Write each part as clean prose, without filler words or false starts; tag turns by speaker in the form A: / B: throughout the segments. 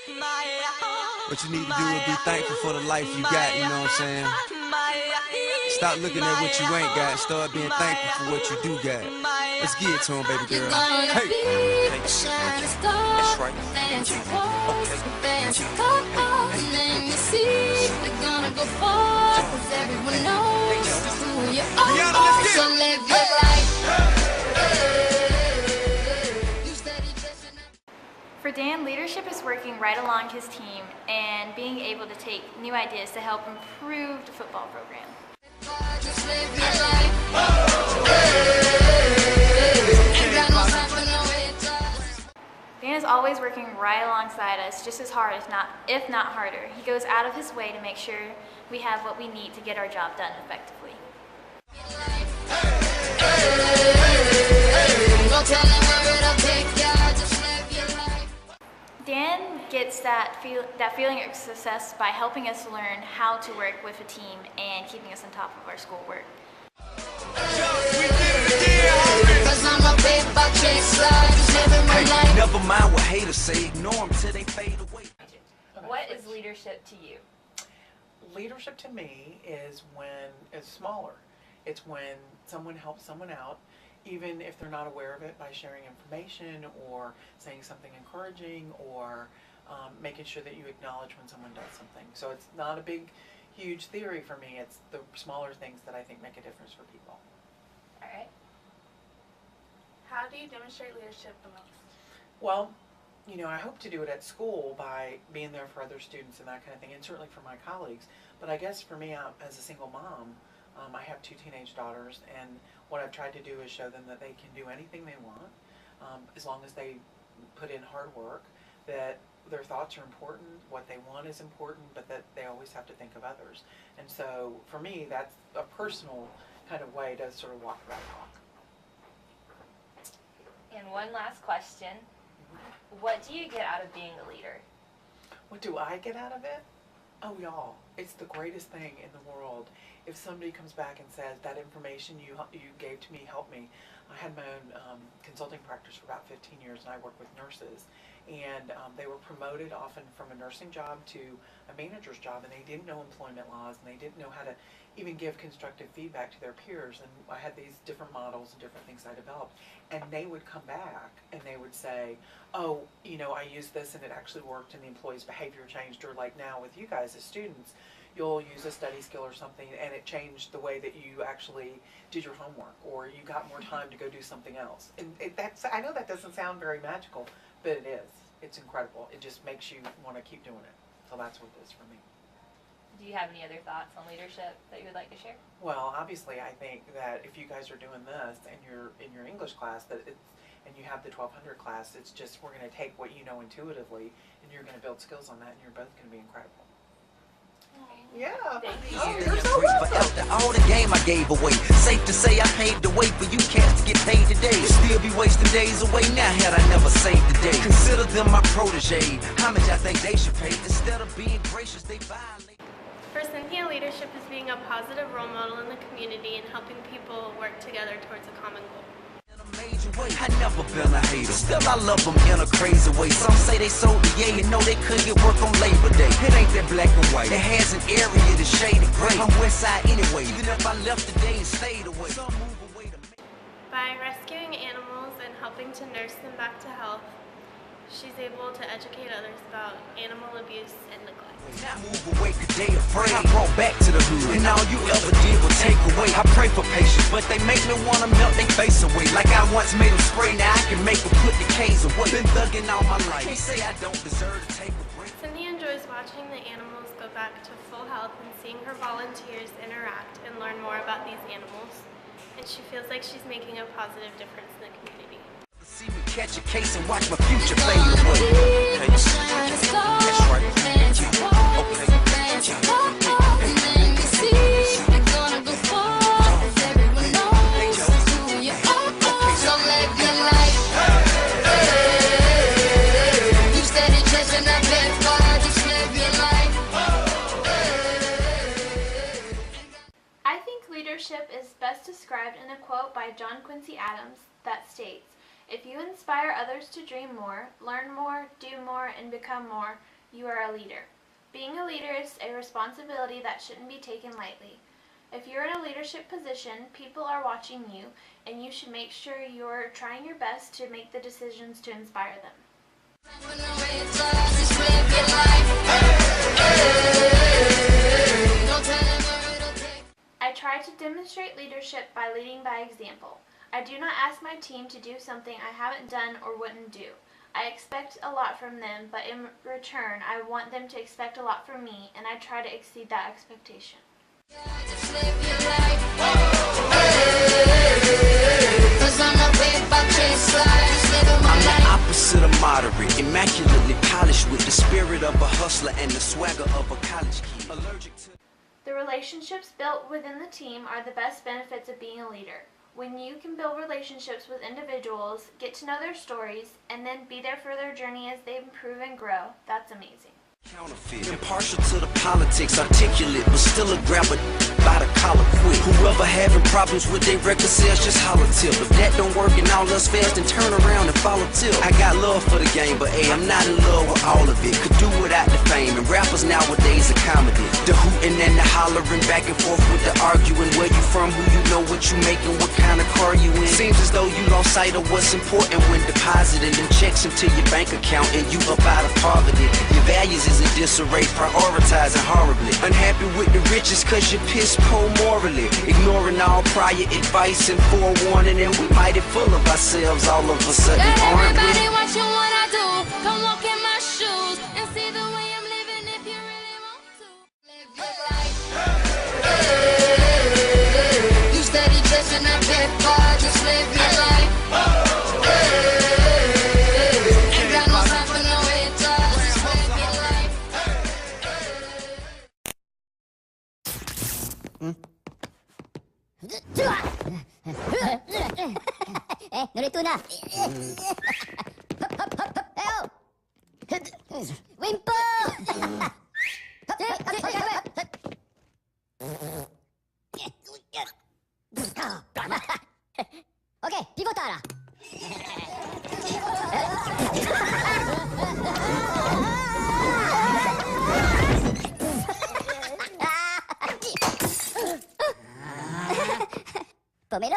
A: What you need to do is be thankful for the life you got, you know what I'm saying? Stop looking at what you ain't got, start being thankful for what you do got. Let's get it to him, baby girl. Hey! That's right.
B: For Dan, leadership is working right along his team and being able to take new ideas to help improve the football program. Dan is always working right alongside us, just as hard, if not harder. He goes out of his way to make sure we have what we need to get our job done effectively. Dan gets that feeling of success by helping us learn how to work with a team and keeping us on top of our schoolwork.
A: Hey, never mind what haters say, ignore them till they fade away.
B: What is leadership to you?
C: Leadership to me is when it's smaller. It's when someone helps someone out, even if they're not aware of it, by sharing information or saying something encouraging or making sure that you acknowledge when someone does something. So it's not a big, huge theory for me. It's the smaller things that I think make a difference for people.
B: All right.
D: How do you demonstrate leadership the most?
C: Well, you know, I hope to do it at school by being there for other students and that kind of thing, and certainly for my colleagues. But I guess for me, as a single mom, I have 2 teenage daughters, and what I've tried to do is show them that they can do anything they want, as long as they put in hard work, that their thoughts are important, what they want is important, but that they always have to think of others. And so for me, that's a personal kind of way to sort of walk that talk.
B: And one last question. What do you get out of being a leader?
C: What do I get out of it? Oh, y'all, it's the greatest thing in the world. If somebody comes back and says, that information you gave to me helped me. I had my own consulting practice for about 15 years, and I work with nurses. And they were promoted often from a nursing job to a manager's job, and they didn't know employment laws, and they didn't know how to even give constructive feedback to their peers. And I had these different models and different things I developed, and they would come back and they would say, oh, you know, I used this and it actually worked and the employee's behavior changed. Or like now with you guys as students, you'll use a study skill or something and it changed the way that you actually did your homework, or you got more time to go do something else. And I know that doesn't sound very magical, but it is. It's incredible. It just makes you want to keep doing it. So that's what it is for me.
B: Do you have any other thoughts on leadership that you would like to share?
C: Well, obviously, I think that if you guys are doing this and you're in your English class, and you have the 1200 class, it's just we're going to take what you know intuitively and you're going to build skills on that, and you're both going to be incredible. Yeah.
A: You're so welcome. All the game I gave away. Safe to say I paved the way for you cats to get paid today. Still be wasting days away now had I never saved the day. Consider them my protege. How much I think they should pay? Instead of being gracious, they violate.
D: For Cynthia, leadership is being a positive role model in the community and helping people work together towards a common goal.
A: I never been a hater, still I love them in a crazy way. Some say they sold the yay and know they couldn't get work on Labor Day. It ain't that black and white, it has an area that's shaded gray. I'm west side anyway, even if I left today and stayed away. Some move away to me.
D: By rescuing animals and helping to nurse them back to health, she's able to educate others about animal abuse and neglect.
A: I move away today afraid. I brought back to the hood, and all you ever did was take away. I pray for patience, but they make me wanna melt their face away. Like I once made them spray, now I can make them put the K's away. Been thugging all my life, can't say I don't deserve to take a break.
D: Cynthia enjoys watching the animals go back to full health and seeing her volunteers interact and learn more about these animals. And she feels like she's making a positive difference in the community.
A: See me catch a case and watch my future fade away. That's right.
B: I think leadership is best described in a quote by John Quincy Adams that states, If you inspire others to dream more, learn more, do more, and become more, you are a leader. Being a leader is a responsibility that shouldn't be taken lightly. If you're in a leadership position, people are watching you, and you should make sure you're trying your best to make the decisions to inspire them. I try to demonstrate leadership by leading by example. I do not ask my team to do something I haven't done or wouldn't do. I expect a lot from them, but in return, I want them to expect a lot from me, and I try to exceed that expectation.
A: I'm the opposite of moderate, immaculately polished with the spirit of a hustler and the swagger of a college kid. Allergic to
B: The relationships built within the team are the best benefits of being a leader. When you can build relationships with individuals, get to know their stories, and then be there for their journey as they improve and grow, that's amazing.
A: counterfeit, impartial to the politics, articulate, but still a grabber by the collar quick. Whoever having problems with their record sales, just holler tip. If that don't work and all us fast, then turn around and follow tip. I got love for the game, but hey, I'm not in love with all of it. Could do without the fame, and rappers nowadays are comedy. The hooting and the hollering, back and forth with the arguing. Where you from, who you know, what you making, what kind of car you in. Seems as though you lost sight of what's important when depositing them checks into your bank account and you up out of poverty. Your values is in disarray, prioritizing horribly. Unhappy with the riches cause you're piss poor morally. Ignoring all prior advice and forewarning, and we mighty full of ourselves all of a sudden, aren't we?
E: Everybody watching what I do. Come walk in my shoes and see the way I'm living if you really want to. Live your life. You steady chasing that big car, just live your life. Ain't got no time for no haters, just live your life.
F: 노래 나. 윈포. 오케이, 비보 따라. pomelo?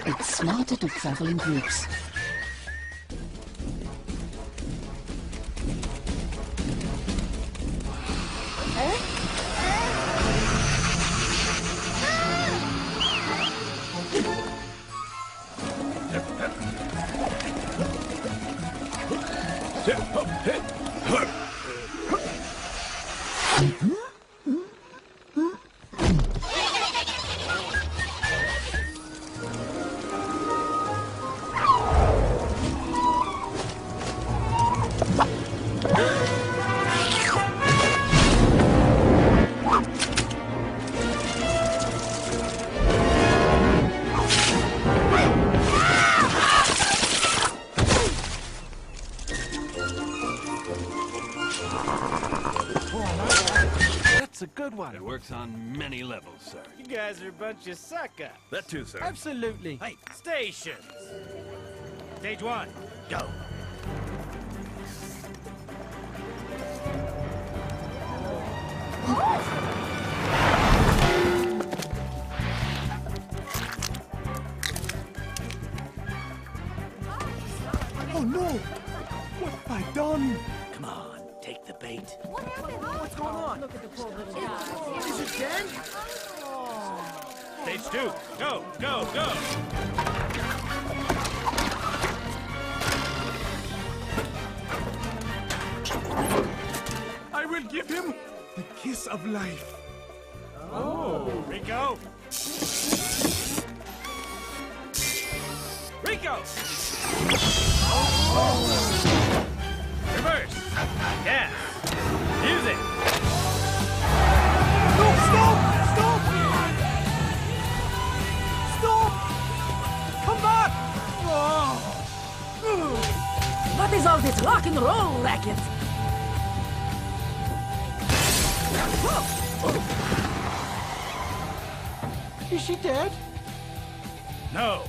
G: It's smarter to travel in groups.
H: That's a good one.
I: It works on many levels, sir.
H: You guys are a bunch of suck-ups.
I: That too, sir.
H: Absolutely.
I: Hey.
H: Stations. Stage one, go.
J: Oh no! What have I done?
H: Come on, take the bait.
J: What's going on? Look at the poor little guy. Is it dead?
H: Stage two, go, go, go.
J: I will give him the kiss of life.
H: Oh, Rico. Rico! Reverse! Gas! Music!
J: Stop! Stop! Stop! Come back! What is all this rock and roll racket?
K: Is she dead?
H: No!